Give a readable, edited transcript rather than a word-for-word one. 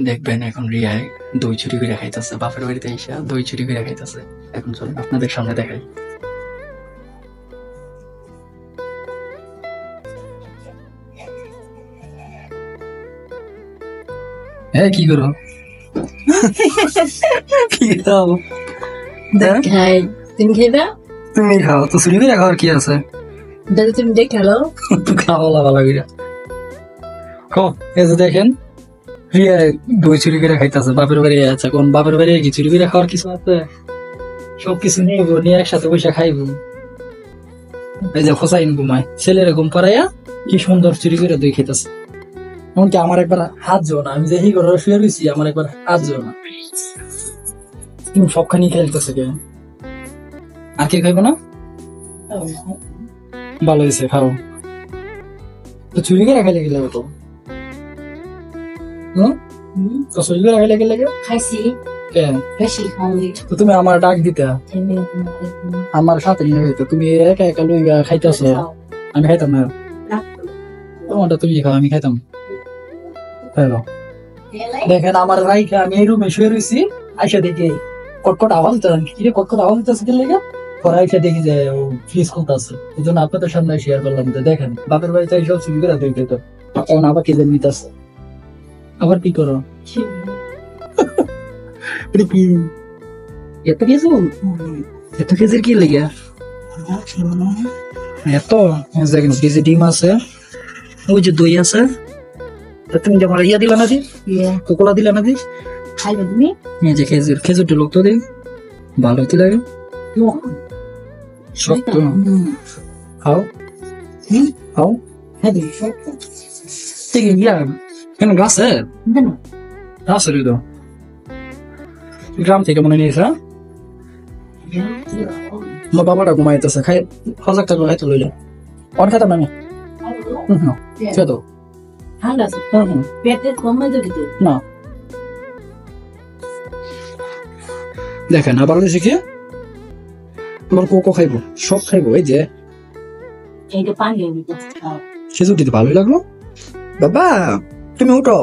দেখবেন এখন রিয়ায় দই চুরি করে খাইতেছে, বাপের বাড়িতে এসে দই চুরি করে খাইতেছে। এখন চলুন আপনাদের সামনে দেখাই। হ্যাঁ, কি করো? কি খাও? খাই তুমি খেবা তুমি খাও তো, চুরি করে খাওয়ার কি আছে? দাদা তুমি দেখালো খাওয়া ভালো লাগে। এই যে দেখেন, রিয়া দই চুরি করে খাইতেছে, বাপের বাড়ি আছে। কোন বাপের বাড়ি কি চুরি করে খাওয়ার কিছু আছে? সবকিছু নিয়ে নিয়ে একসাথে বসে খাইবো। এই যে হোসাইন ঘুমায়, ছেলেরা ঘুম পাড়াইয়া কি সুন্দর চুরি করে দই খেতেছে। এমনকি আমার একবার হাত যাও না, আমি যে এই ঘরে শুয়ে রয়েছি আমার একবার হাত যাও না। তুমি সবখানি খেলতেছে কে? আর কে খাইবো না? ভালো হয়েছে, খাও। তো চুরি করে খাইলে গেলে তো তো চুরি করে খাইলে গেলে খাইছি কেন? বেশি খাওয়াই তো তুমি আমার ডাক দিতা, আমার সাথে নিয়ে হইতো। তুমি একা একা লই খাইতেছ, আমি খাইতাম না। তোমারটা তুমি খাও, আমি খাইতাম। হ্যালো, দেখেন আমার রাইখা আমি এই রুমে শুয়ে রয়েছি, আইসা দেখি কটকট আওয়াজ দিতেছেন। কি রে কটকট আওয়াজ দিতেছে কি লেগে? পরে আইসা দেখি যে ও ফ্রিজ খুলতেছে। এই জন্য আপনাদের সামনে শেয়ার করলাম যে দেখেন বাপের বাড়িতে এইসব চুরি করে দেখতে তো এখন আবার কি যেন নিতেছে। আবার কি করো? এটা কি এত কিছু? এত কেজির কি লেগে? এত দেখেন কেজি ডিম আছে, ওই যে দই আছে। তা তুমি যে আমার ইয়া দিলা না দি, কোকোলা দিলা না দি, খাইবে তুমি এই যে খেজুর, খেজুরটা লোক তো দিই ভালো হইতে লাগে। শক্ত খাও, খাও। ঠিক ইয়া কেন গাছে গাছের তো গ্রাম থেকে মনে নিয়েছে। আমার বাবাটা ঘুমাইতেছে, খাই 1000 টাকা খাইতে লইলে অন খাইতাম আমি। তো ঠান্ডা আছে পেটে কমে যদি না দেখেন আবার শিখে আমার কোকো খাইবো, সব খাইবো। এই যে এইটা পানি খেজুর দিতে ভালোই লাগলো। বাবা তুমি উঠো।